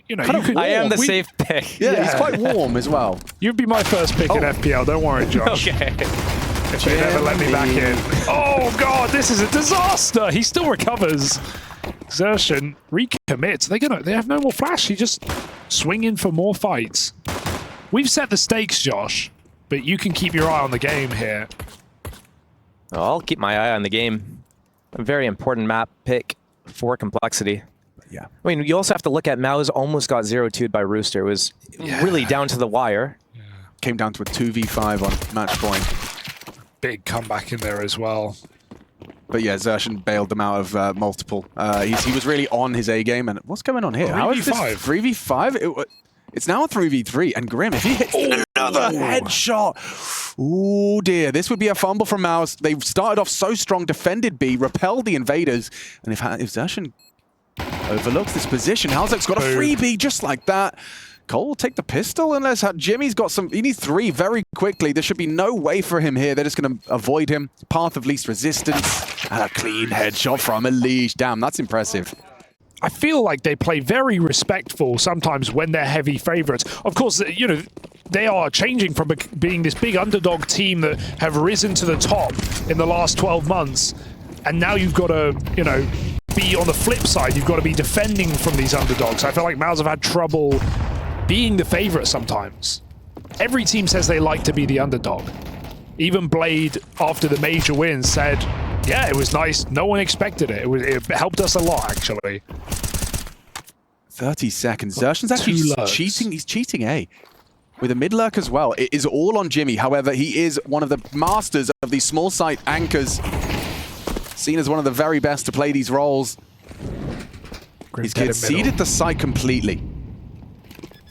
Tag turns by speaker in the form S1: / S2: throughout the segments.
S1: you know, you could,
S2: I am the safe pick.
S3: Yeah, he's quite warm as well.
S1: You'd be my first pick in FPL, don't worry, Josh.
S2: Okay.
S1: If they never let me back in. Oh god, this is a disaster! He still recovers. Exertion recommits. They have no more flash. He just swing in for more fights. We've set the stakes, Josh, but you can keep your eye on the game here.
S2: I'll keep my eye on the game. A very important map pick for complexity.
S3: Yeah.
S2: I mean, you also have to look at MOUZ almost got 0-2'd by Rooster. It was really down to the wire.
S3: Yeah. Came down to a 2v5 on match point.
S1: Big comeback in there as well.
S3: But yeah, Xerxen bailed them out of multiple. He was really on his A game. And what's going on here? How is this 3v5? It's now a 3v3. And Grim, if he hits another headshot. Oh dear, this would be a fumble from MOUZ. They started off so strong, defended B, repelled the invaders. And if Xerxen overlooks this position, Halzek's got a freebie just like that. Cole will take the pistol unless Jimmy's got some. He needs 3 very quickly. There should be no way for him here. They're just going to avoid him. Path of least resistance. And a clean headshot from Elige. Damn, that's impressive.
S1: I feel like they play very respectful sometimes when they're heavy favorites. Of course, you know, they are changing from being this big underdog team that have risen to the top in the last 12 months. And now you've got to, you know, be on the flip side. You've got to be defending from these underdogs. I feel like MOUZ have had trouble being the favorite sometimes. Every team says they like to be the underdog. Even Blade, after the major win, said, yeah, it was nice. No one expected it. It helped us a lot, actually.
S3: 30 seconds. Xerxen's actually cheating. He's cheating A. With a mid-lurk as well. It is all on Jimmy. However, he is one of the masters of these small site anchors. Seen as one of the very best to play these roles. He's conceded the site completely.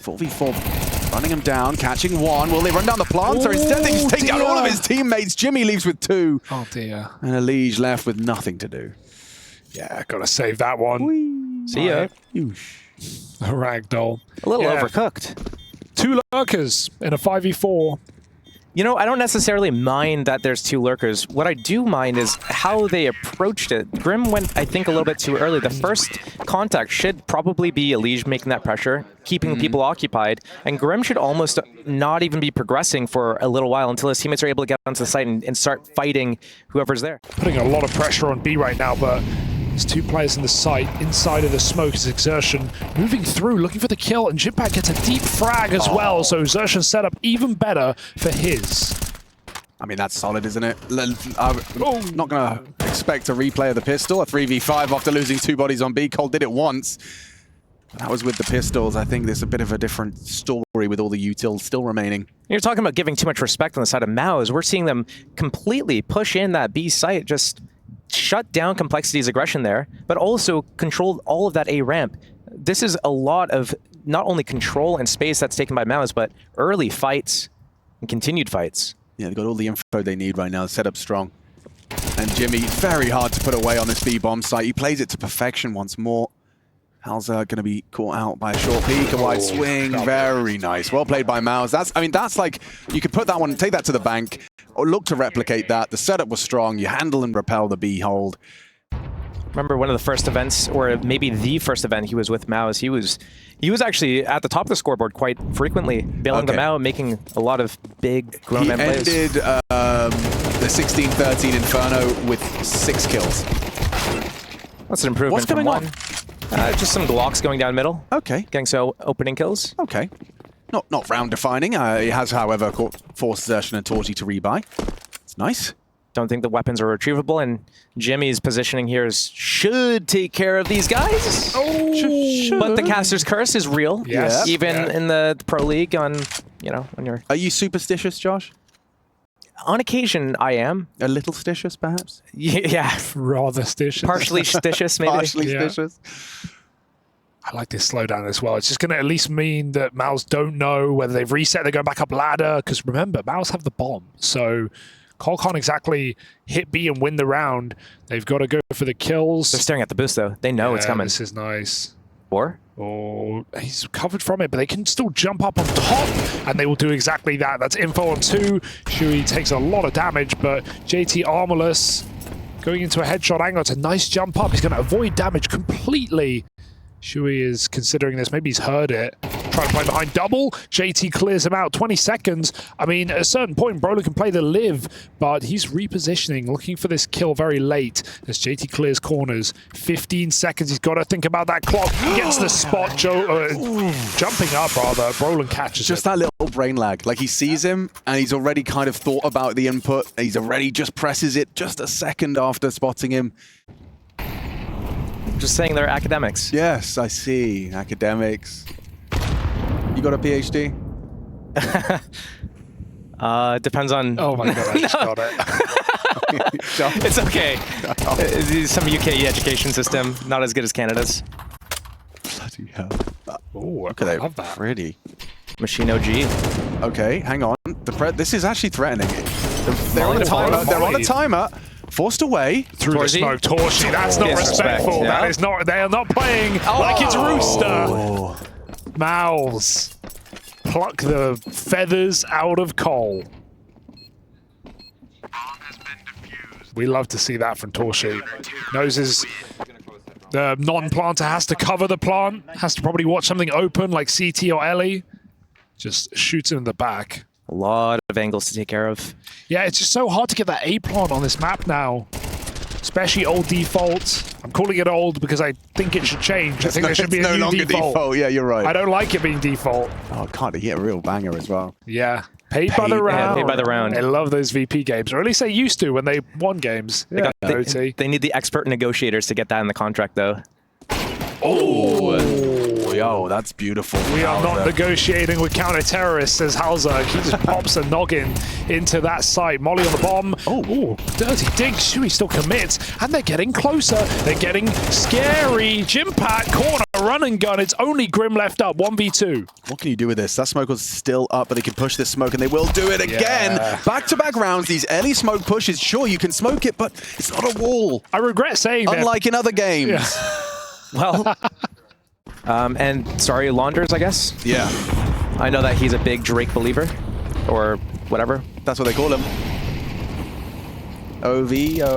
S3: 4v4, running him down, catching one. Will they run down the planter? Instead, they just take out all of his teammates. Jimmy leaves with 2.
S1: Oh, dear.
S3: And Elige left with nothing to do.
S1: Yeah, gotta save that one.
S3: Whee.
S2: See ya.
S1: A ragdoll.
S2: A little overcooked.
S1: 2 lurkers in a 5v4.
S2: You know, I don't necessarily mind that there's 2 lurkers. What I do mind is how they approached it. Grim went, I think, a little bit too early. The first contact should probably be Elige making that pressure, keeping people occupied, and Grim should almost not even be progressing for a little while until his teammates are able to get onto the site and start fighting whoever's there.
S1: Putting a lot of pressure on B right now, but there's 2 players in the site. Inside of the smoke is Exertion moving through, looking for the kill, and Jimpack gets a deep frag as well, so Exertion's set up even better for his.
S3: I mean, that's solid, isn't it? I'm not going to expect a replay of the pistol. A 3v5 after losing 2 bodies on B. Cole did it once. That was with the pistols. I think there's a bit of a different story with all the utils still remaining.
S2: You're talking about giving too much respect on the side of MOUZ. We're seeing them completely push in that B site, just shut down Complexity's aggression there, but also control all of that A ramp. This is a lot of not only control and space that's taken by MOUZ, but early fights and continued fights.
S3: Yeah, they've got all the info they need right now, set up strong. And Jimmy, very hard to put away on this B-bomb site. He plays it to perfection once more. Hal's going to be caught out by a short peek, a wide swing. Very nice. Well played by MOUZ. That's like, you could put that one, take that to the bank, or look to replicate that. The setup was strong. You handle and repel the B hold.
S2: Remember one of the first events, or maybe the first event he was with MOUZ, he was actually at the top of the scoreboard quite frequently, bailing them out, making a lot of big grown man plays.
S3: He ended the 16-13 Inferno with 6 kills.
S2: That's an improvement.
S3: What's going on?
S2: Just some Glocks going down middle.
S3: Okay.
S2: Getting so opening kills.
S3: Okay. Not round defining. He has, however, forced Xerxen and Torty to rebuy. It's nice.
S2: Don't think the weapons are retrievable, and Jimmy's positioning here should take care of these guys.
S1: Oh,
S2: but the caster's curse is real.
S1: Yes.
S2: Even in the Pro League on your...
S3: Are you superstitious, Josh?
S2: On occasion, I am.
S3: A little stitious, perhaps?
S2: Yeah.
S1: Rather stitious.
S2: Partially stitious, maybe.
S3: Partially stitious.
S1: I like this slowdown as well. It's just going to at least mean that MOUZ don't know whether they've reset, they're going back up ladder. Because remember, MOUZ have the bomb. So Cole can't exactly hit B and win the round. They've got to go for the kills.
S2: They're staring at the boost, though. They know it's coming.
S1: This is nice.
S2: Or?
S1: Oh, he's covered from it, but they can still jump up on top, and they will do exactly that. That's info on 2. Shui takes a lot of damage, but JT armorless going into a headshot angle. It's a nice jump up. He's going to avoid damage completely. Shui is considering this. Maybe he's heard it. Trying to play behind double. JT clears him out. 20 seconds. I mean, at a certain point, Brolin can play the live, but he's repositioning, looking for this kill very late as JT clears corners. 15 seconds. He's got to think about that clock. He gets the spot. Jumping up, rather. Brolin catches
S3: just
S1: it.
S3: That little brain lag. Like, he sees him, and he's already kind of thought about the input. He's already just presses it just a second after spotting him.
S2: Just saying they're academics.
S3: Yes, I see. Academics. You got a PhD?
S2: Depends on...
S1: Oh my god, I just got it.
S2: It's okay. It's some UK education system, not as good as Canada's.
S3: Bloody hell.
S1: Oh,
S3: Look at that.
S1: love that.
S3: Pretty.
S2: Machine OG.
S3: Okay, hang on. This is actually threatening. They're on a timer. They're on a timer. Forced away.
S1: Through the smoke. Torshi, that's not respectful.
S2: Yeah.
S1: That is not... They are not playing like it's Rooster. MOUZ. Pluck the feathers out of Cole. We love to see that from Torshi. Knows his non-planter has to cover the plant. Has to probably watch something open like CT or Ellie. Just shoots him in the back.
S2: A lot of angles to take care of.
S1: Yeah, it's just so hard to get that A plant on this map now. Especially old default. I'm calling it old because I think it should change. I think there should be a new
S3: longer default. Yeah, you're right.
S1: I don't like it being default.
S3: Oh, can't he hit a real banger as well?
S1: Yeah. Paid by the round.
S2: Paid by the round.
S1: I love those VP games, or at least they used to when they won games.
S2: They need the expert negotiators to get that in the contract, though.
S3: Oh, yo, that's beautiful.
S1: We are not negotiating with counter-terrorists, says Hauser. He just pops a noggin into that site. Molly on the bomb. Oh, dirty dig. Shui still commits, and they're getting closer. They're getting scary. Jimpat, corner, run and gun. It's only Grim left up, 1v2.
S3: What can you do with this? That smoke was still up, but they can push this smoke, and they will do it again. Back-to-back rounds, these early smoke pushes. Sure, you can smoke it, but it's not a wall.
S1: I regret saying that.
S3: Unlike in other games.
S1: Yeah.
S2: Well, and sorry, Launders, I guess?
S3: Yeah.
S2: I know that he's a big Drake believer, or whatever.
S3: That's what they call him. OVO.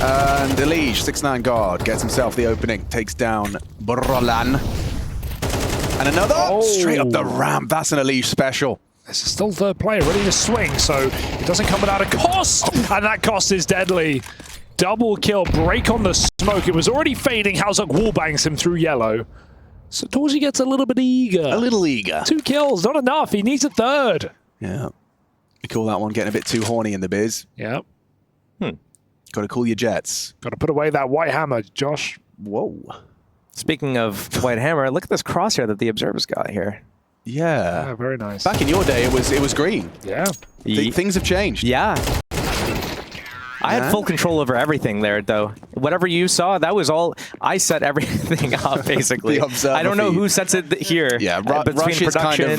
S3: And Elige, 6'9" guard, gets himself the opening, takes down Brolin. And another straight up the ramp. That's an Elige special.
S1: This is still third player ready to swing, so it doesn't come without a cost, and that cost is deadly. Double kill, break on the smoke. It was already fading. Hausuk wallbangs him through yellow. So Torshi gets a little bit eager.
S3: A little eager.
S1: 2 kills, not enough. He needs a third.
S3: Yeah. You call that one getting a bit too horny in the biz.
S1: Yeah.
S3: Got to cool your jets.
S1: Got to put away that white hammer, Josh.
S3: Whoa.
S2: Speaking of White Hammer, look at this crosshair that the Observer's got here.
S3: Yeah.
S1: Very nice.
S3: Back in your day, it was green.
S1: Yeah.
S3: Things have changed.
S2: Yeah. I had full control over everything there, though. Whatever you saw, that was all. I set everything up, basically. I don't know who sets it here.
S3: Yeah, Rush is kind of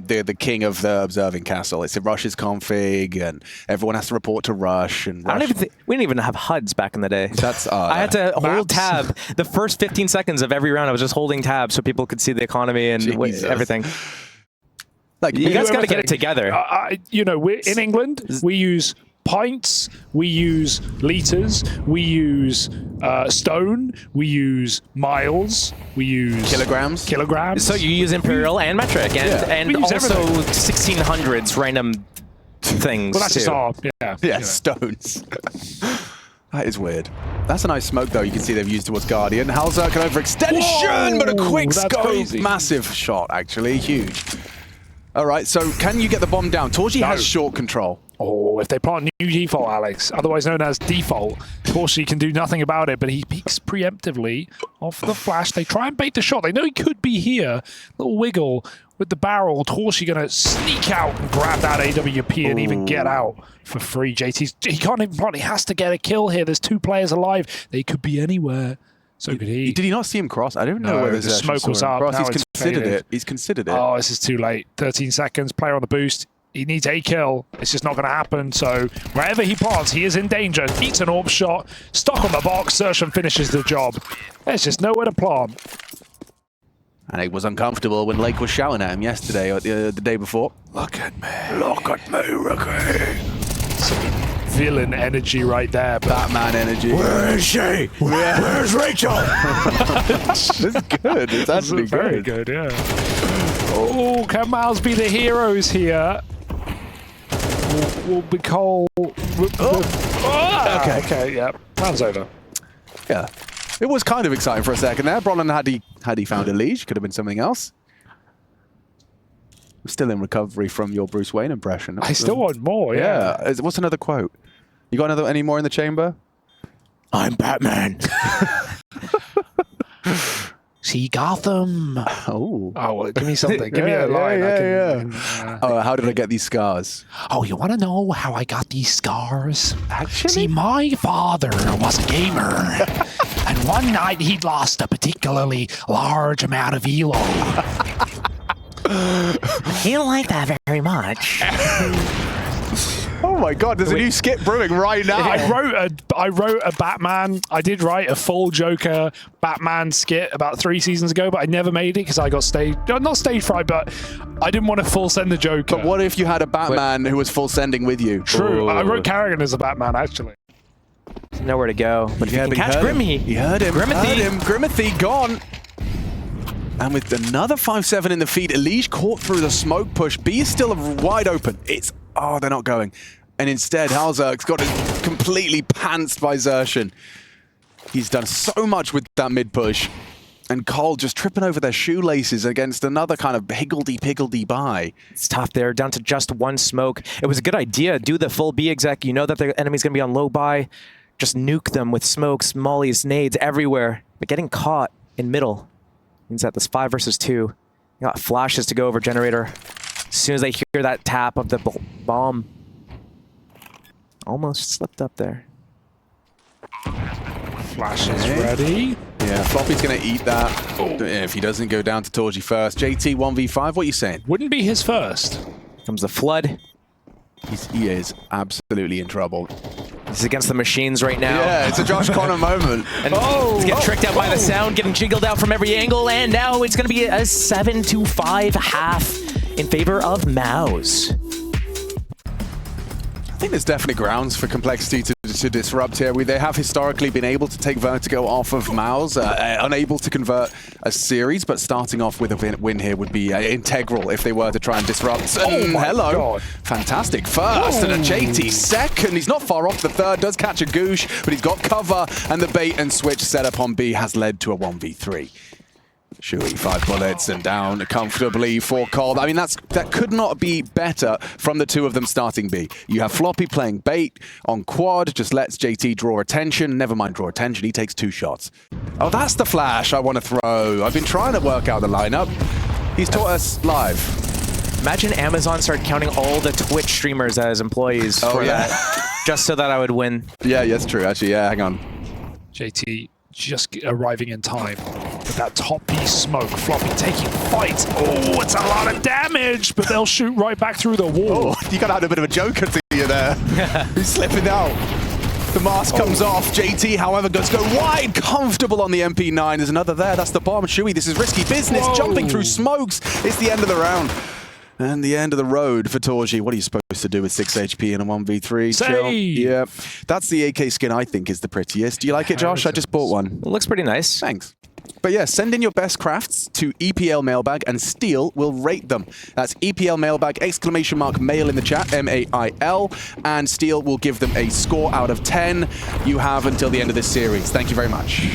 S3: the king of the observing castle. It's a Rush's config, and everyone has to report to Rush. And Rush.
S2: We didn't even have HUDs back in the day.
S3: That's
S2: I had to hold tab. The first 15 seconds of every round, I was just holding tab so people could see the economy and everything.
S3: Like,
S2: you guys got to get it together.
S1: You know, we're in England. We use pints, we use liters, we use stone, we use miles, we use
S3: kilograms.
S2: So you use imperial and metric, and also 1600s random things.
S1: Well, that's just our,
S3: stones. That is weird. That's a nice smoke, though. You can see they've used towards Guardian. Hausuk can overextension, but a quick scope.
S1: Crazy.
S3: Massive shot, actually. Huge. All right, so can you get the bomb down? Torshi has short control.
S1: Oh, if they plant new default, Alex, otherwise known as default, Torshi can do nothing about it, but he peeks preemptively off the flash. They try and bait the shot. They know he could be here. Little wiggle with the barrel. Torshi going to sneak out and grab that AWP and even get out for free. He can't even plant. He has to get a kill here. There's 2 players alive. They could be anywhere. So could he.
S3: Did he not see him cross? I don't know whether
S1: the smoke was up.
S3: He's considered it. He's considered it.
S1: Oh, this is too late. 13 seconds. Player on the boost. He needs a kill. It's just not going to happen. So wherever he plants, he is in danger. Eats an orb shot. Stock on the box. Sershan finishes the job. There's just nowhere to plant.
S3: And it was uncomfortable when Lake was shouting at him yesterday or the day before.
S1: Look at me. Look at me, Ricky. villain energy right there.
S3: Batman energy.
S1: Where is she? Where's Rachel?
S3: It's good. It's actually
S1: very good, yeah. Oh, can MOUZ be the heroes here? Will be Cole. Okay, yeah. Round's over.
S3: Yeah. It was kind of exciting for a second there. Bronlund, had he found a leash, could have been something else. I'm still in recovery from your Bruce Wayne impression.
S1: I still want more, yeah.
S3: What's another quote? You got any more in the chamber?
S1: I'm Batman. See Gotham.
S3: Oh.
S1: Oh, give me something. Give me a line.
S3: How did I get these scars?
S1: Oh, you want to know how I got these scars?
S3: Actually?
S1: See, my father was a gamer. And one night he'd lost a particularly large amount of elo. He didn't like that very much.
S3: Oh my God, there's a new skit brewing right now.
S1: I wrote a Batman. I did write a full Joker Batman skit about 3 seasons ago, but I never made it because I got not stage fright, but I didn't want to full send the Joker.
S3: But what if you had a Batman who was full sending with you?
S1: True.
S3: Ooh.
S1: I wrote Carrigan as a Batman, actually.
S2: There's nowhere to go. But if you can catch Grimmy.
S3: He heard him. Grimothy gone. And with another 5-7 in the feed, Elige caught through the smoke push. B is still wide open. Oh, they're not going. And instead, Halzerk's got it completely pantsed by Zershan. He's done so much with that mid push. And Cole just tripping over their shoelaces against another kind of higgledy-piggledy buy.
S2: It's tough there, down to just one smoke. It was a good idea. Do the full B exec. You know that the enemy's going to be on low buy. Just nuke them with smokes, mollies, nades everywhere. But getting caught in middle means that this 5 versus 2. You got flashes to go over generator. As soon as they hear that tap of the bomb. Almost slipped up there.
S1: Flash is ready.
S3: Yeah, Floppy's going to eat that if he doesn't go down to Torji first. JT 1v5, what are you saying?
S1: Wouldn't be his first.
S2: Comes the flood.
S3: He is absolutely in trouble.
S2: He's against the machines right now.
S3: Yeah, it's a Josh Connor moment.
S2: And he's getting tricked out by the sound, getting jiggled out from every angle, and now it's going to be a 7-5 half in favor of MOUZ.
S3: I think there's definitely grounds for Complexity to disrupt here. They have historically been able to take Vertigo off of MOUZ, unable to convert a series, but starting off with a win here would be integral if they were to try and disrupt. Hello.
S1: God.
S3: Fantastic first, and a JT second. He's not far off the third, does catch a goosh, but he's got cover, and the bait and switch setup on B has led to a 1v3. Shui, 5 bullets and down comfortably for Cole. I mean, that could not be better from the two of them starting B. You have Floppy playing bait on quad, just lets JT draw attention. Never mind draw attention, he takes 2 shots. Oh, that's the flash I want to throw. I've been trying to work out the lineup. He's taught us live.
S2: Imagine Amazon started counting all the Twitch streamers as employees for that, just so that I would win.
S3: Yeah, that's true, actually. Yeah, hang on.
S1: JT just arriving in time with that top B smoke. Floppy taking fight. Oh, it's a lot of damage, but they'll shoot right back through the wall.
S3: Oh, you got to have a bit of a joker to you there. He's slipping out. The mask comes off. JT, however, does go wide. Comfortable on the MP9. There's another there. That's the bomb. Shui, this is risky business. Jumping through smokes. It's the end of the round. And the end of the road for Torji. What are you supposed to do with 6 HP in a 1v3? Chill. Yeah, that's the AK skin I think is the prettiest. Do you like it, Josh? I just bought one.
S2: It looks pretty nice.
S3: Thanks. But yeah, send in your best crafts to EPL Mailbag and Steel will rate them. That's EPL Mailbag, !mail in the chat, M-A-I-L, and Steel will give them a score out of 10. You have until the end of this series. Thank you very much.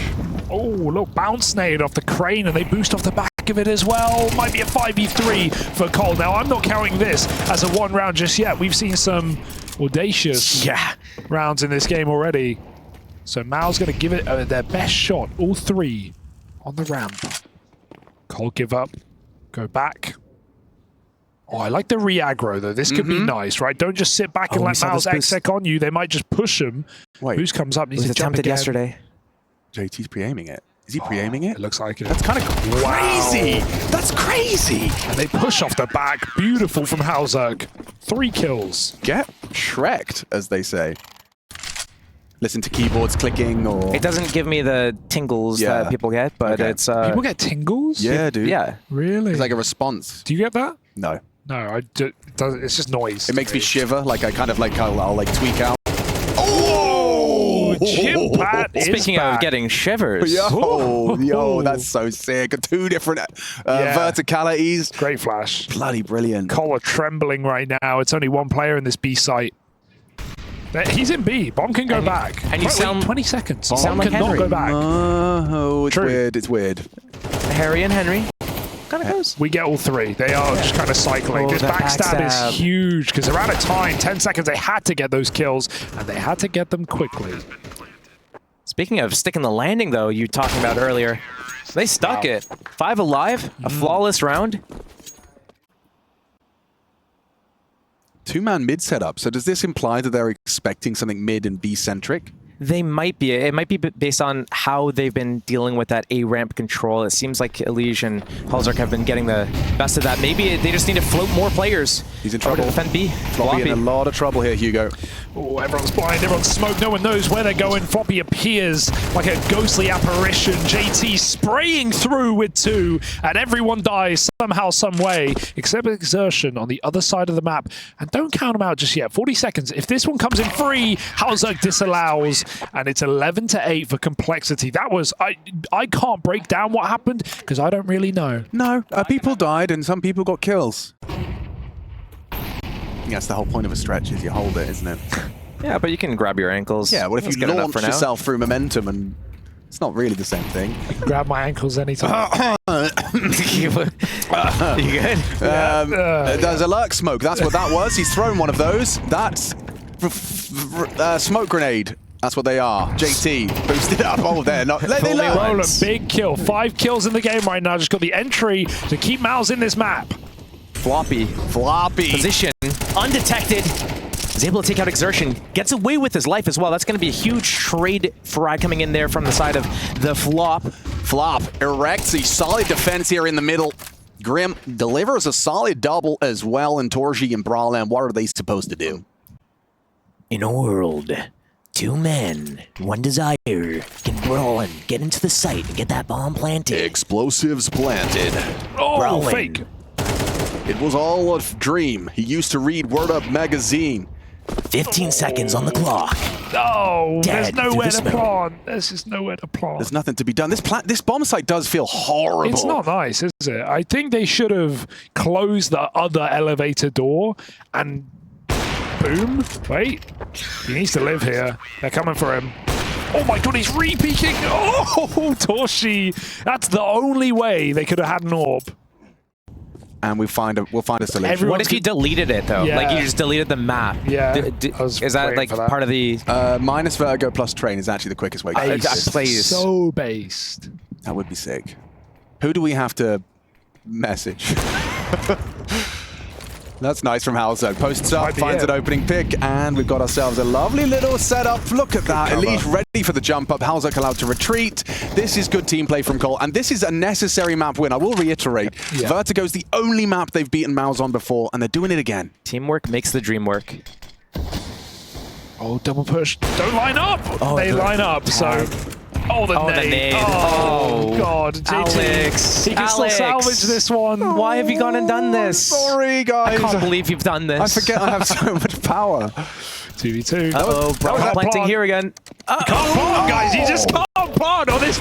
S1: Oh, look, bounce nade off the crane, and they boost off the back of it as well. Might be a 5v3 for Cole. Now, I'm not counting this as a 1 round just yet. We've seen some audacious rounds in this game already. So MOUZ going to give it their best shot, all 3 on the ramp. Cole give up, go back. Oh, I like the re-aggro, though. This could be nice, right? Don't just sit back and let MOUZ exec on you. They might just push him.
S3: Wait.
S1: Boost comes up, needs
S2: It was
S1: to jump
S2: attempted
S1: again.
S2: yesterday.
S3: JT's pre-aiming it. Is he pre-aiming it?
S1: It looks like it.
S3: That's kind of crazy. That's crazy.
S1: And they push off the back. Beautiful from Halzerk. 3 kills.
S3: Get Shrek'd, as they say. Listen to keyboards clicking or...
S2: It doesn't give me the tingles that people get, but it's...
S1: People get tingles?
S3: Yeah, dude.
S2: Yeah.
S1: Really?
S3: It's like a response.
S1: Do you get that?
S3: No.
S1: No, it's just noise.
S3: It makes me shiver. Like I kind of like, I'll like tweak out.
S1: Oh, Chimpat is
S2: Speaking
S1: back.
S2: of getting shivers.
S3: Yo, that's so sick. Two different verticalities.
S1: Great flash.
S3: Bloody brilliant.
S1: Collar trembling right now. It's only one player in this B site. He's in B. Bomb can go back.
S2: And you sound
S1: 20 seconds.
S2: sound
S1: Bomb
S2: like
S1: cannot
S2: Henry.
S1: go back.
S3: Oh, it's
S1: True.
S3: weird. It's weird.
S2: Harry and Henry. Kind of close.
S1: We get all three. They are just kind of cycling.
S2: Oh,
S1: This
S2: that
S1: backstab
S2: backstab.
S1: is huge because they're out of time. 10 seconds. They had to get those kills, and they had to get them quickly.
S2: Speaking of sticking the landing, though, you talking about earlier, they stuck it. 5 alive, a flawless round.
S3: Two-man mid setup. So does this imply that they're expecting something mid and B-centric?
S2: They might be. It might be based on how they've been dealing with that A-ramp control. It seems like Elige and Halzark have been getting the best of that. Maybe they just need to float more players.
S3: He's in trouble.
S2: Defend B.
S3: Floppy in a lot of trouble here, Hugo.
S1: Oh, everyone's blind, everyone's smoked, no one knows where they're going. Floppy appears like a ghostly apparition. JT spraying through with 2, and everyone dies somehow, some way, except Exertion on the other side of the map. And don't count them out just yet. 40 seconds. If this one comes in free, Halzark disallows, and it's 11-8 for Complexity. That was, I can't break down what happened because I don't really know.
S3: No, people died and some people got kills. That's the whole point of a stretch, is you hold it, isn't it?
S2: Yeah, but you can grab your ankles.
S3: Yeah, what if
S2: That's
S3: you
S2: good enough
S3: launch
S2: for now.
S3: yourself through momentum and it's not really the same thing.
S1: Grab my ankles anytime.
S2: You good?
S3: There's a lurk smoke. That's what that was. He's thrown one of those. That's smoke grenade. That's what they are. JT boosted up. Oh, they're not. They learn.
S1: Roll a big kill. 5 kills in the game right now. Just got the entry to keep MOUZ in this map.
S2: Floppy. Position. Undetected. Is able to take out Exertion. Gets away with his life as well. That's going to be a huge trade frag coming in there from the side of the Flop.
S3: Flop erects a solid defense here in the middle. Grim delivers a solid double as well. And Torji and Bralem, what are they supposed to do?
S4: In a world, 2 men, 1 desire, can brawl and get into the site and get that bomb planted.
S3: Explosives planted.
S1: Oh,
S4: Brawling.
S1: fake.
S3: It was all a dream. He used to read Word Up magazine.
S4: 15 seconds on the clock.
S1: Oh, there's
S4: Dead
S1: nowhere
S4: through
S1: to
S4: the smoke.
S1: plant. There's just nowhere to plant.
S3: There's nothing to be done. This bomb site does feel horrible.
S1: It's not nice, is it? I think they should have closed the other elevator door and boom. Wait. He needs to live here. They're coming for him. Oh my god, he's re-peeking. Oh, Torshi. That's the only way they could have had an orb.
S3: And we'll find a solution.
S1: Everyone-
S2: What if you deleted it, though?
S1: Yeah.
S2: Like, you just deleted the map?
S1: Yeah, I
S2: Is
S1: was
S2: that,
S1: waiting
S2: like,
S1: for that.
S2: part of the...
S3: Minus Vertigo plus train is actually the quickest way to do this.
S2: Please.
S1: So based.
S3: That would be sick. Who do we have to message? That's nice from Halzark. Posts up,
S1: Might be
S3: finds
S1: it.
S3: an opening pick, and we've got ourselves a lovely little setup. Look at that. Elite ready for the jump up. Halzark allowed to retreat. This is good team play from Cole, and this is a necessary map win. I will reiterate.
S1: Yeah.
S3: Vertigo's the only map they've beaten MOUZ on before, and they're doing it again.
S2: Teamwork makes the dream work.
S1: Oh, double push. Don't line up.
S2: Oh,
S1: they
S2: the
S1: line up, so... Oh, the
S2: the
S1: nade.
S2: nade.
S1: Oh,
S2: Oh.
S1: God. JT,
S2: Alex.
S1: he can still
S2: Alex.
S1: salvage this one.
S2: Why have you gone and done this?
S3: Sorry, guys.
S2: I can't believe you've done this.
S3: I forget I have so much power.
S1: 2v2.
S2: Uh-oh,
S1: That was a
S2: planting
S1: plant.
S2: here again.
S1: Can't plant, guys. You just can't plant on this.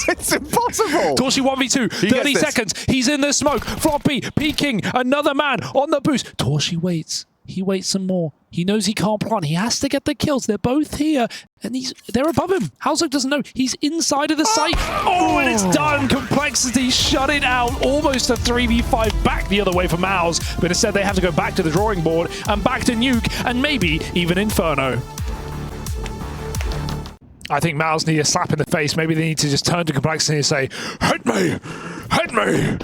S3: It's impossible.
S1: Torshi 1v2, 30
S3: gets this.
S1: seconds. He's in the smoke. Floppy peeking. Another man on the boost. Torshi waits. He waits some more. He knows he can't plant. He has to get the kills. They're both here. And they're above him. Halzark doesn't know. He's inside of the site. Oh, and it's done. Complexity shut it out. Almost a 3v5 back the other way for MOUZ. But instead they have to go back to the drawing board and back to Nuke and maybe even Inferno. I think MOUZ need a slap in the face. Maybe they need to just turn to Complexity and say, "Hit me! Hit me!"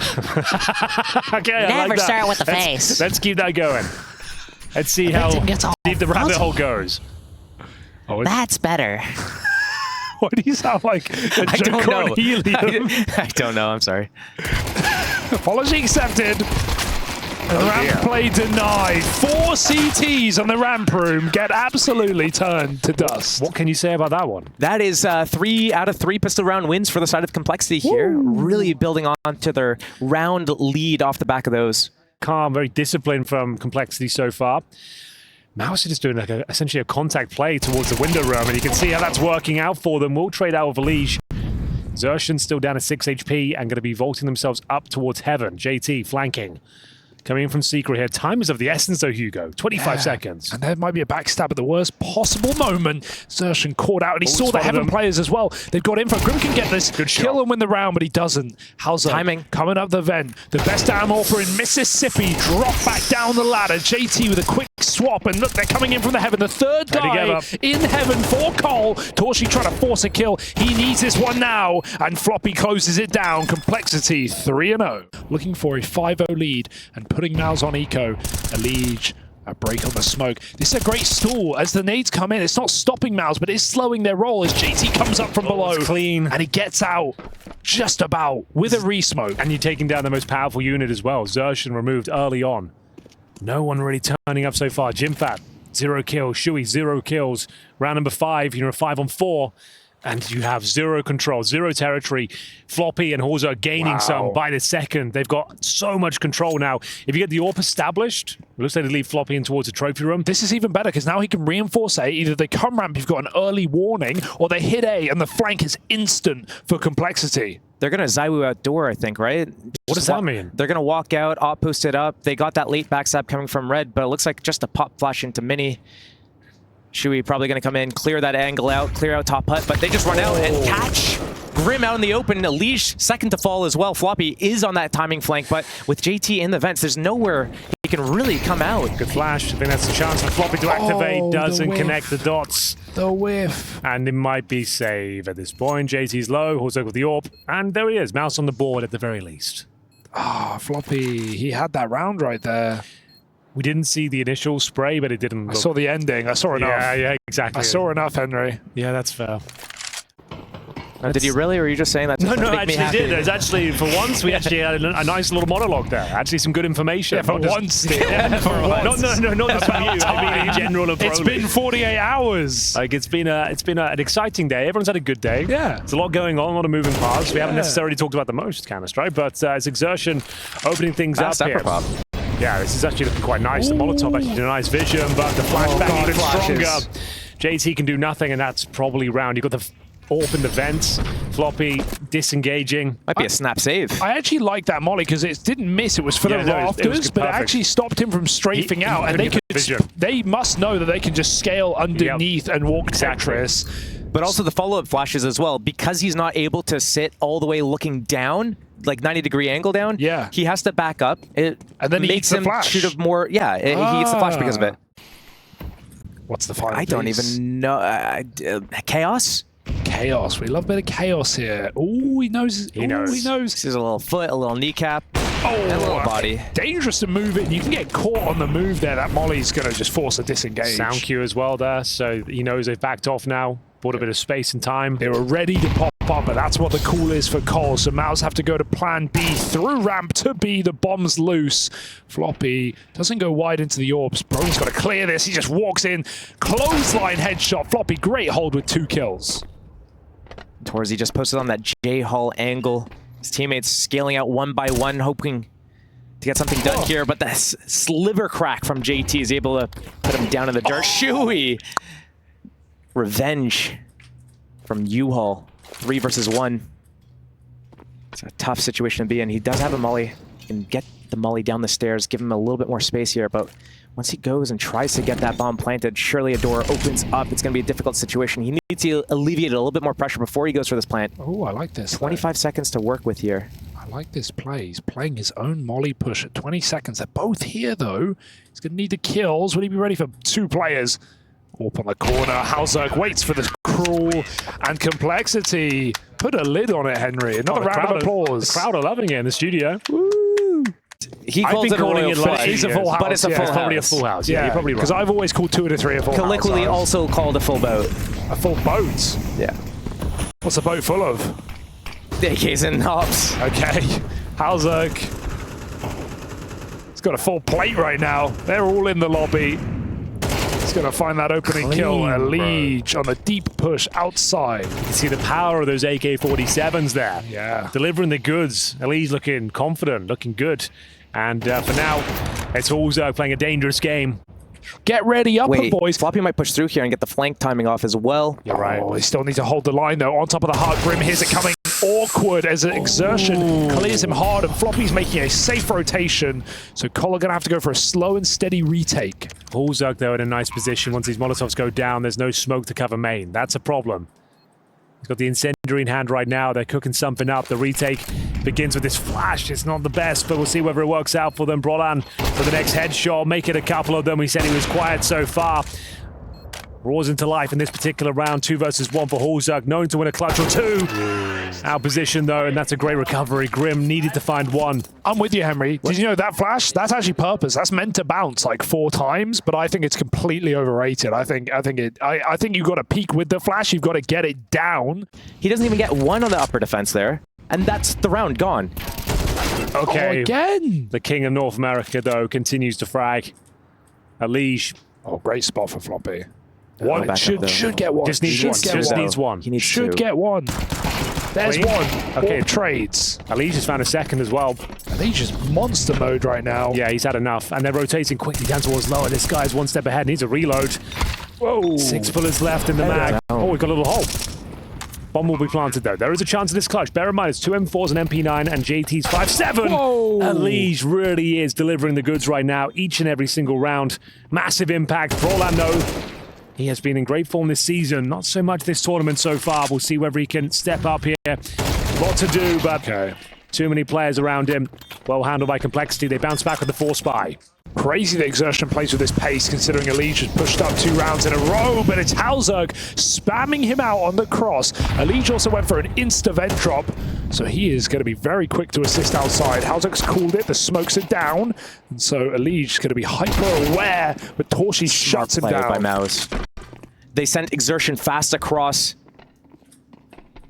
S1: Okay, I
S5: Never
S1: like that.
S5: start with the face.
S6: Let's keep that going. Let's see how
S5: Gets all
S6: deep the rabbit hole goes.
S1: Oh,
S5: That's better.
S1: why do you sound like a
S2: I don't
S1: joke on
S2: know.
S1: helium?
S2: I don't know. I'm sorry.
S1: Apology accepted. And ramp play denied. 4 CTs on the ramp room get absolutely turned to dust.
S6: What can you say about that one?
S2: That is 3 out of 3 pistol round wins for the side of Complexity here. Really building on to their round lead off the back of those.
S6: Calm, very disciplined from Complexity so far. MOUZ is just doing like essentially a contact play towards the window room, and you can see how that's working out for them. We'll trade out with Elige. Xertion still down to 6 HP and going to be vaulting themselves up towards Heaven. JT flanking. Coming in from Secret here. Time is of the essence, though, Hugo. 25 seconds.
S1: And there might be a backstab at the worst possible moment. Xertion caught out, and he saw the Heaven players as well. They've got in for Grim can get this kill and win the round, but he doesn't. Hauser
S2: timing
S1: coming up the vent. The best amorpher in Mississippi. Drop back down the ladder. JT with a quick swap, and look, they're coming in from the Heaven. The third guy in Heaven for Cole. Torshi trying to force a kill. He needs this one now, and Floppy closes it down. Complexity 3-0. Looking for a 5-0 lead, and putting MOUZ on eco. Elige, a break on the smoke. This is a great stall as the nades come in. It's not stopping MOUZ, but it's slowing their roll as JT comes up from below.
S6: It's clean.
S1: And he gets out just about with a re-smoke.
S6: And you're taking down the most powerful unit as well. Xertion removed early on. No one really turning up so far. Jimfat, 0 kills. Shui, 0 kills. Round number 5, 5 on 4. And you have 0 control, 0 territory. Floppy and Hauser gaining some by the second. They've got so much control now. If you get the AWP established, it looks like they leave Floppy in towards the trophy room.
S1: This is even better because now he can reinforce A. Either they come ramp, you've got an early warning, or they hit A and the flank is instant for Complexity.
S2: They're going to Zywoo outdoor, I think, right?
S6: What does that mean?
S2: They're going to walk out, op post it up. They got that late backstab coming from red, but it looks like just a pop flash into mini. Shui probably going to come in, clear that angle out, clear out top hut, but they just run out and catch Grim out in the open. Elige second to fall as well. Floppy is on that timing flank, but with JT in the vents, there's nowhere he can really come out.
S6: Good flash. I think that's a chance for Floppy to activate. Doesn't connect the dots.
S1: The whiff.
S6: And it might be save at this point. JT's low, also with the AWP, and there he is. MOUZ on the board at the very least.
S1: Floppy, he had that round right there.
S6: We didn't see the initial spray, but it didn't look...
S1: I saw the ending. I saw enough.
S6: Yeah, exactly.
S1: I saw enough, Henry.
S6: Yeah, that's fair.
S2: Did you really, or were you just saying that?
S6: No, I actually did. It's actually, for once, we actually had a nice little monologue there. Actually, some good information.
S1: Yeah, for once. For once.
S6: No, not just for you. I mean, in general of Pro League.
S1: It's been 48 hours.
S6: Like, it's been an exciting day. Everyone's had a good day.
S1: Yeah.
S6: There's a lot going on, a lot of moving parts. We haven't necessarily talked about the most Counter-Strike, but it's Xertion opening things up here. Yeah, this is actually looking quite nice. The Molotov actually did a nice vision, but the flashback even stronger. JT can do nothing, and that's probably round. You've got the AWP in the vents. Floppy disengaging.
S2: Might be a snap save.
S1: I actually like that molly because it didn't miss. It was for the rafters, but it actually stopped him from strafing out. And they must know that they can just scale underneath and walk Tetris.
S2: But also the follow-up flashes as well. Because he's not able to sit all the way looking down, like 90-degree angle down,
S1: he
S2: has to back up. And
S1: then he
S2: makes him shoot a more... Yeah, he eats the flash because of it.
S1: What's the final
S2: I don't even know. Chaos?
S1: Chaos. We love a bit of chaos here. Oh, he knows. He knows.
S2: This is a little foot, a little kneecap, and a little body.
S1: Dangerous to move in. You can get caught on the move there. That molly's going to just force a disengage.
S6: Sound cue as well there, so he knows they've backed off now. Bought a bit of space and time.
S1: They were ready to pop up, but that's what the call is for Cole. So MOUZ have to go to plan B through ramp to B. The bomb's loose. Floppy doesn't go wide into the orbs. Bro's got to clear this. He just walks in. Clothesline headshot. Floppy, great hold with 2 kills.
S2: Torzy just posted on that J-Hall angle. His teammates scaling out one by one, hoping to get something done here, but that sliver crack from JT is able to put him down in the dirt. Shui! Revenge from U-Hall. 3 versus 1. It's a tough situation to be in. He does have a molly. He can get the molly down the stairs, give him a little bit more space here, but once he goes and tries to get that bomb planted, surely a door opens up. It's going to be a difficult situation. He needs to alleviate a little bit more pressure before he goes for this plant.
S1: Oh, I like this.
S2: 25 seconds to work with here.
S1: I like this play. He's playing his own molly push at 20 seconds. They're both here, though. He's going to need the kills. Will he be ready for 2 players? Up on the corner. Hauser waits for the cruel and Complexity. Put a lid on it, Henry. Another round of applause.
S6: The crowd are loving it in the studio.
S1: Woo!
S2: He calls it a royal flush,
S1: but it's a full house.
S2: But it's a full house.
S6: Probably a full house. Yeah, you're probably right.
S1: Because I've always called 2 to 3 a full house.
S2: Colloquially also called a full boat.
S1: A full boat?
S2: Yeah.
S1: What's a boat full of?
S2: AKs and hops.
S1: Okay. Hauser. He's got a full plate right now. They're all in the lobby. He's going to find that opening kill. Elige on the deep push outside.
S6: You can see the power of those AK-47s there.
S1: Yeah.
S6: Delivering the goods. Elige looking confident, looking good. And for now, it's Hauser playing a dangerous game.
S1: Get ready up,
S2: Wait,
S1: boys.
S2: Floppy might push through here and get the flank timing off as well.
S1: You're right. Oh, they still need to hold the line, though. On top of the heart, Grim hears it coming awkward as an exertion clears him hard, and Floppy's making a safe rotation. So Cole are going to have to go for a slow and steady retake.
S6: Hulzuk, though, in a nice position. Once these Molotovs go down, there's no smoke to cover main. That's a problem. He's got the incendiary in hand right now. They're cooking something up. The retake begins with this flash. It's not the best, but we'll see whether it works out for them. Brolan for the next headshot. Make it a couple of them. We said he was quiet so far. Roars into life in this particular round. 2 versus 1 for Hulzuk, knowing to win a clutch or 2. Out position, though, and that's a great recovery. Grim needed to find 1.
S1: I'm with you, Henry. Did you know that flash? That's actually purpose. That's meant to bounce like 4 times, but I think it's completely overrated. I think you've got to peak with the flash. You've got to get it down.
S2: He doesn't even get 1 on the upper defense there, and that's the round gone.
S6: Okay.
S1: Oh, again.
S6: The king of North America, though, continues to frag. Alige.
S1: Oh, great spot for Floppy.
S2: One
S1: Should get one.
S6: Just needs one.
S2: He needs
S1: should
S2: 2.
S1: get one. There's
S6: Clean.
S1: one.
S6: Okay.
S1: All trades.
S6: Alige has found a second as well.
S1: Alige is monster mode right now.
S6: Yeah, he's had enough. And they're rotating quickly down towards lower. This guy's 1 step ahead. Needs a reload.
S1: Whoa.
S6: 6 bullets left in the mag. Oh, we've got a little hole. Bomb will be planted, though. There is a chance of this clutch. Bear in mind, it's 2 M4s, an MP9, and JT's 5.7.
S1: Whoa.
S6: Alige really is delivering the goods right now, each and every single round. Massive impact. Brolan, though, he has been in great form this season. Not so much this tournament so far. We'll see whether he can step up here. A lot to do, but too many players around him. Well handled by Complexity. They bounce back with the 4 spy.
S1: Crazy that Exertion plays with this pace, considering Alige has pushed up 2 rounds in a row, but it's Hulzuk spamming him out on the cross. Alige also went for an insta-vent drop, so he is going to be very quick to assist outside. Hulzuk's called it, the smokes are down, and so Alige is going to be hyper-aware, but Torshi shuts him
S2: Play
S1: down.
S2: by MOUZ. They sent Exertion fast across.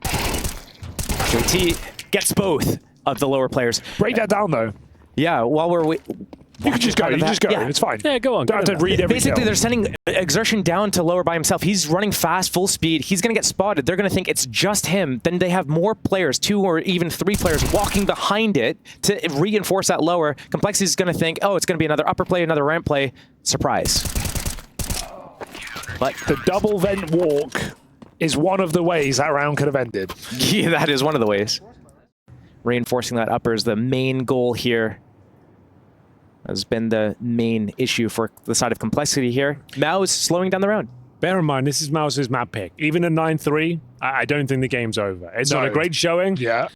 S2: JT gets both of the lower players.
S1: Break that down, though.
S2: Yeah, while we're
S1: You can just go,
S2: Yeah.
S1: it's fine.
S6: Yeah, go on.
S1: Don't have to read every
S2: Basically,
S1: kill.
S2: they're sending Exertion down to lower by himself. He's running fast, full speed. He's going to get spotted. They're going to think it's just him. Then they have more players, 2 or even 3 players walking behind it to reinforce that lower. Complexity is going to think, oh, it's going to be another upper play, another ramp play. Surprise.
S1: But the double vent walk is one of the ways that round could have ended.
S2: Yeah, that is one of the ways. Reinforcing that upper is the main goal here. Has been the main issue for the side of Complexity here. MOUZ slowing down the round.
S6: Bear in mind, this is MOUZ's map pick. Even at 9-3, I don't think the game's over. It's not a great showing,
S1: Yeah.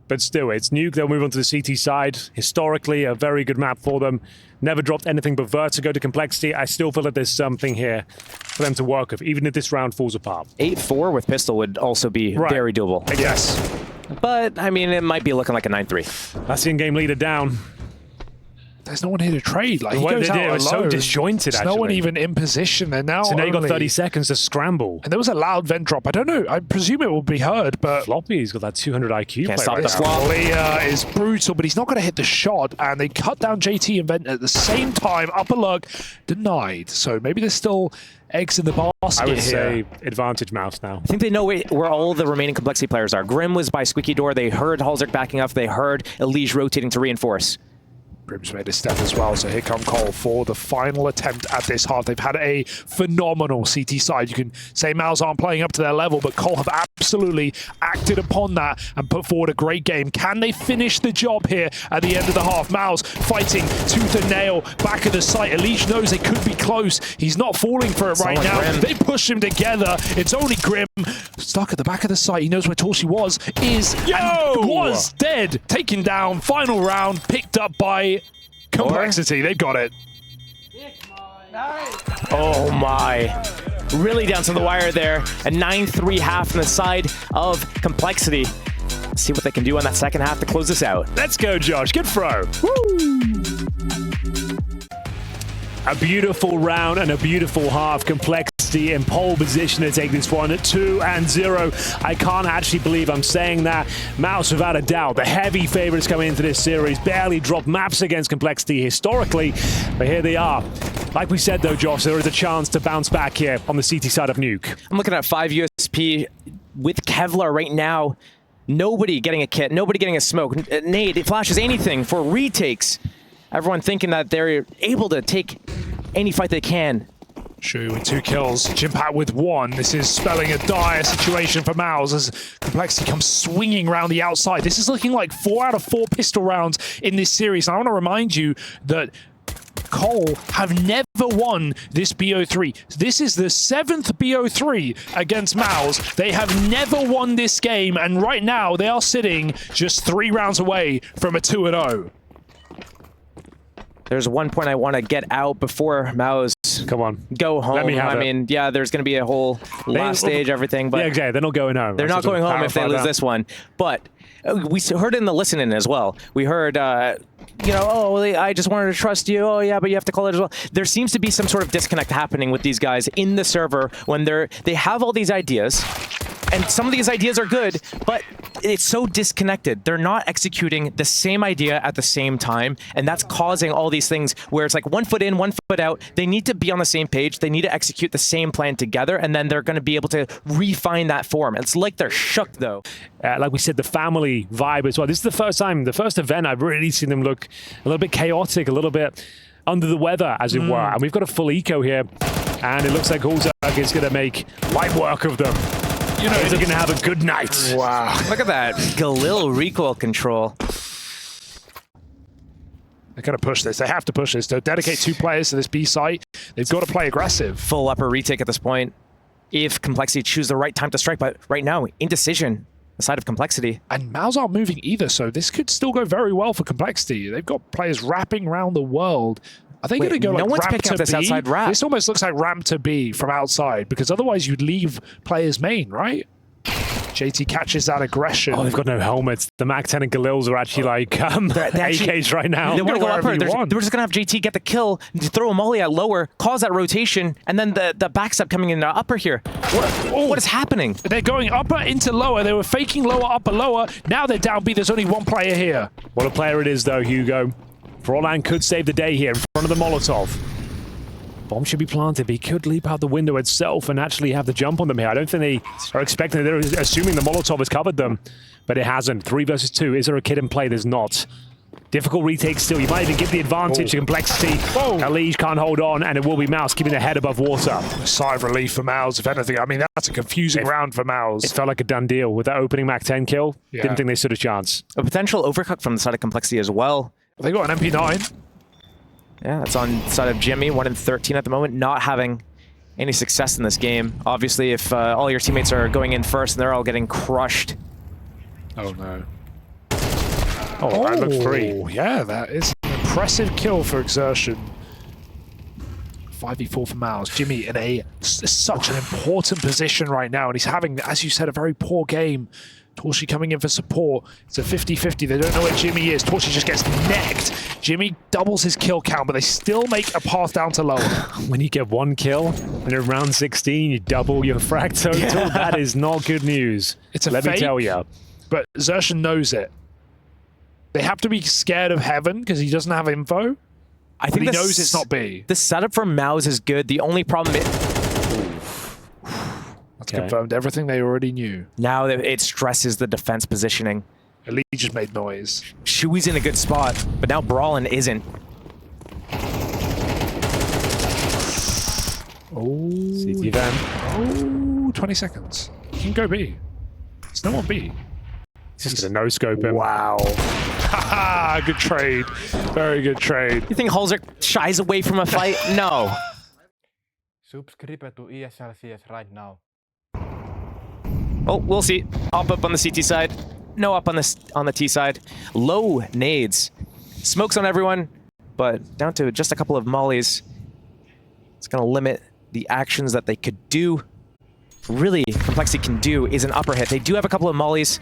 S6: but still, it's Nuke. They'll move on to the CT side. Historically, a very good map for them. Never dropped anything but Vertigo to Complexity. I still feel that there's something here for them to work with, even if this round falls apart.
S2: 8-4 with pistol would also be very doable.
S1: Yes.
S2: But, I mean, it might be looking like a 9-3.
S6: That's the in-game leader down.
S1: There's no one here to trade. Like, he
S6: What
S1: goes
S6: they
S1: out
S6: did, it was so
S1: alone.
S6: disjointed,
S1: There's no one
S6: actually.
S1: even in position. And now,
S6: So now you got
S1: only-
S6: 30 seconds to scramble.
S1: And there was a loud vent drop. I don't know. I presume it will be heard, but
S6: Floppy's got that 200 IQ
S2: Can't
S6: play
S2: stop
S6: right
S2: the
S6: now.
S2: flop.
S1: Leah is brutal, but he's not going to hit the shot. And they cut down JT and Vent at the same time. Upper lug denied. So maybe there's still eggs in the basket
S6: I would
S1: here.
S6: say advantage MOUZ now.
S2: I think they know where all the remaining Complexity players are. Grim was by Squeaky Door. They heard Hulzuk backing up. They heard Alige rotating to reinforce.
S1: Grim's made a step as well, so here come Cole for the final attempt at this half. They've had a phenomenal CT side. You can say MOUZ aren't playing up to their level, but Cole have absolutely acted upon that and put forward a great game. Can they finish the job here at the end of the half? MOUZ fighting tooth and nail back at the site. Alige knows they could be close. He's not falling for it right now.
S2: Grim.
S1: They push him together. It's only Grim stuck at the back of the site. He knows where Torshi was dead. Taken down. Final round picked up by Complexity. They got it.
S2: Oh my. Really down to the wire there. A 9-3 half on the side of Complexity. Let's see what they can do on that second half to close this out.
S6: Let's go, Josh. Good throw. A beautiful round and a beautiful half. Complexity in pole position to take this one at 2-0. I can't actually believe I'm saying that. MOUZ, without a doubt, the heavy favorites coming into this series, barely dropped maps against Complexity historically, but here they are. Like we said, though, Josh, there is a chance to bounce back here on the CT side of Nuke.
S2: I'm looking at 5 USP with Kevlar right now. Nobody getting a kit, nobody getting a smoke. Nade, it flashes anything for retakes. Everyone thinking that they're able to take any fight they can.
S1: Shu with 2 kills, Jimpat with 1. This is spelling a dire situation for MOUZ as Complexity comes swinging around the outside. This is looking like 4 out of 4 pistol rounds in this series. And I want to remind you that Cole have never won this BO3. This is the 7th BO3 against MOUZ. They have never won this game, and right now they are sitting just 3 rounds away from a 2-0.
S2: There's one point I want to get out before MOUZ
S6: Come on.
S2: go home.
S6: Let me have
S2: I
S6: it.
S2: mean, yeah, there's going to be a whole last stage, everything, but
S6: Yeah, exactly. They're not going home.
S2: they're not going home if they lose this one. But we heard it in the listening as well. We heard, you know, oh, I just wanted to trust you. Oh, yeah, but you have to call it as well. There seems to be some sort of disconnect happening with these guys in the server when they have all these ideas. And some of these ideas are good, but it's so disconnected. They're not executing the same idea at the same time, and that's causing all these things where it's like 1 foot in, 1 foot out. They need to be on the same page. They need to execute the same plan together, and then they're going to be able to refine that form. It's like they're shook, though.
S6: Like we said, the family vibe as well. This is the first time, the first event I've really seen them look a little bit chaotic, a little bit under the weather, as it were. And we've got a full eco here, and it looks like Ulzerg is going to make light work of them. You know, they're going to have a good night.
S2: Wow. Look at that Galil recoil control.
S1: They're going to push this. They have to push this. To dedicate 2 players to this B site, they've got to play aggressive.
S2: Full upper retake at this point. If Complexity choose the right time to strike, but right now, indecision, the side of Complexity.
S1: And MOUZ aren't moving either, so this could still go very well for Complexity. They've got players wrapping around the world. Are they going to go
S2: no
S1: like
S2: one's
S1: ramp
S2: picking
S1: to
S2: up this
S1: B?
S2: outside wrap.
S1: This almost looks like ramp to B from outside, because otherwise you'd leave players main, right? JT catches that aggression.
S6: Oh, they've got no helmets. The MAC-10 and Galils are actually like AKs right now.
S2: They want to go
S1: wherever
S2: upper.
S1: you
S2: They're
S1: want.
S2: just going to have JT get the kill, throw a molly at lower, cause that rotation, and then the backstep coming in upper here. What is happening?
S1: They're going upper into lower. They were faking lower, upper, lower. Now they're down B. There's only 1 player here.
S6: What a player it is, though, Hugo. Frolan could save the day here in front of the Molotov. Bomb should be planted, but he could leap out the window itself and actually have the jump on them here. I don't think they are expecting it. They're assuming the Molotov has covered them, but it hasn't. 3 versus 2. Is there a kid in play? There's not. Difficult retake still. You might even give the advantage to Complexity. Elige can't hold on, and it will be MOUZ keeping their head above water.
S1: A sigh of relief for MOUZ, if anything. I mean, that's a confusing round for MOUZ.
S6: It felt like a done deal. With that opening MAC-10 kill, didn't think they stood a chance.
S2: A potential overcook from the side of Complexity as well.
S1: They got an MP9.
S2: Yeah, that's on the side of Jimmy, 1 in 13 at the moment, not having any success in this game. Obviously, if all your teammates are going in first and they're all getting crushed.
S1: Oh, no.
S6: Oh, that looks free.
S1: Yeah, that is an impressive kill for Exertion. 5v4 for MOUZ. Jimmy in such an important position right now, and he's having, as you said, a very poor game. Torshi coming in for support. It's a 50-50. They don't know where Jimmy is. Torshi just gets necked. Jimmy doubles his kill count, but they still make a path down to lower.
S6: When you get 1 kill and in round 16, you double your frag total.
S1: Yeah.
S6: That is not good news.
S1: It's a
S6: Let me
S1: fake,
S6: tell you.
S1: But Xertion knows it. They have to be scared of Heaven because he doesn't have info.
S2: I think
S1: he knows it's not B.
S2: The setup for MOUZ is good. The only problem is
S1: That's confirmed everything they already knew.
S2: now that it stresses the defense positioning.
S1: Elite just made noise.
S2: Shui's in a good spot, but now Brawlin isn't.
S1: Oh,
S6: CT van.
S1: oh, 20 seconds. He can go B. It's no one B.
S6: He's just going to no-scope him.
S1: Wow. Haha, good trade. Very good trade.
S2: You think Holzer shies away from a fight? No.
S5: Subscribe to ESL CS right now.
S2: Oh, we'll see. Up on the CT side. No up on the T side. Low nades. Smokes on everyone, but down to just a couple of mollies. It's going to limit the actions that they could do. Really, Complexity can do is an upper hit. They do have a couple of mollies.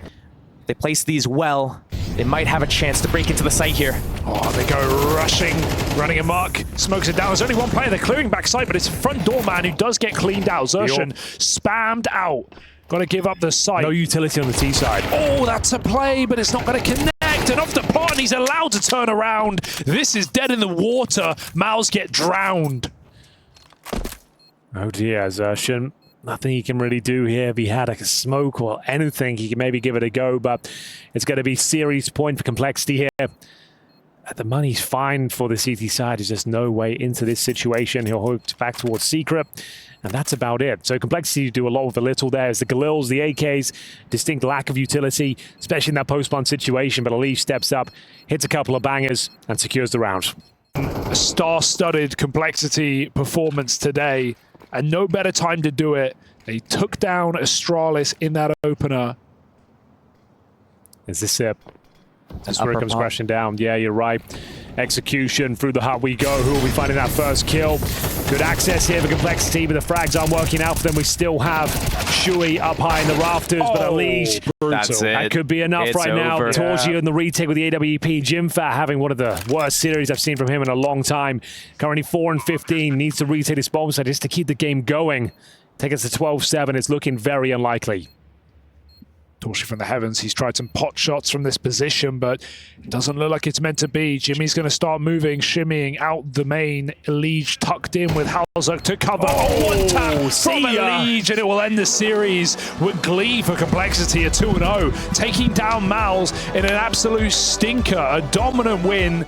S2: They place these well. They might have a chance to break into the site here.
S1: Oh, they go rushing, running amok. Smokes it down. There's only one player. They're clearing backside, but it's front door man who does get cleaned out. Xertion spammed out. Got to give up the site.
S6: No utility on the T side.
S1: Oh, that's a play, but it's not going to connect. And off the pot, and he's allowed to turn around. This is dead in the water. MOUZ get drowned.
S6: Oh dear, Xertion. Nothing he can really do here. If he had a smoke or anything, he can maybe give it a go, but it's going to be series point for Complexity here. The money's fine for the CT side. There's just no way into this situation. He'll hook back towards Secret, and that's about it. So Complexity do a lot with the little there. As the Galils, the AKs, distinct lack of utility, especially in that post-spawn situation, but Alish steps up, hits a couple of bangers, and secures the round.
S1: A star-studded Complexity performance today, and no better time to do it. They took down Astralis in that opener.
S6: Is this it? That's where it comes crashing down. Yeah, you're right. Execution through the hut we go. Who will be finding that first kill? Good access here for Complexity, but the frags aren't working out for them. We still have Shui up high in the rafters, but Alish,
S2: That's it.
S6: that could be enough right now. Torgio and the retake with the AWP. Jimfat having one of the worst series I've seen from him in a long time. Currently 4-15, needs to retake his bomb site just to keep the game going. Take us to 12-7. It's looking very unlikely.
S1: Torshi from the heavens, he's tried some pot shots from this position, but it doesn't look like it's meant to be. Jimmy's going to start moving, shimmying out the main. Elige tucked in with Halzuk to cover. One tap from Elige, and it will end the series with glee for Complexity, a 2-0, taking down MOUZ in an absolute stinker, a dominant win.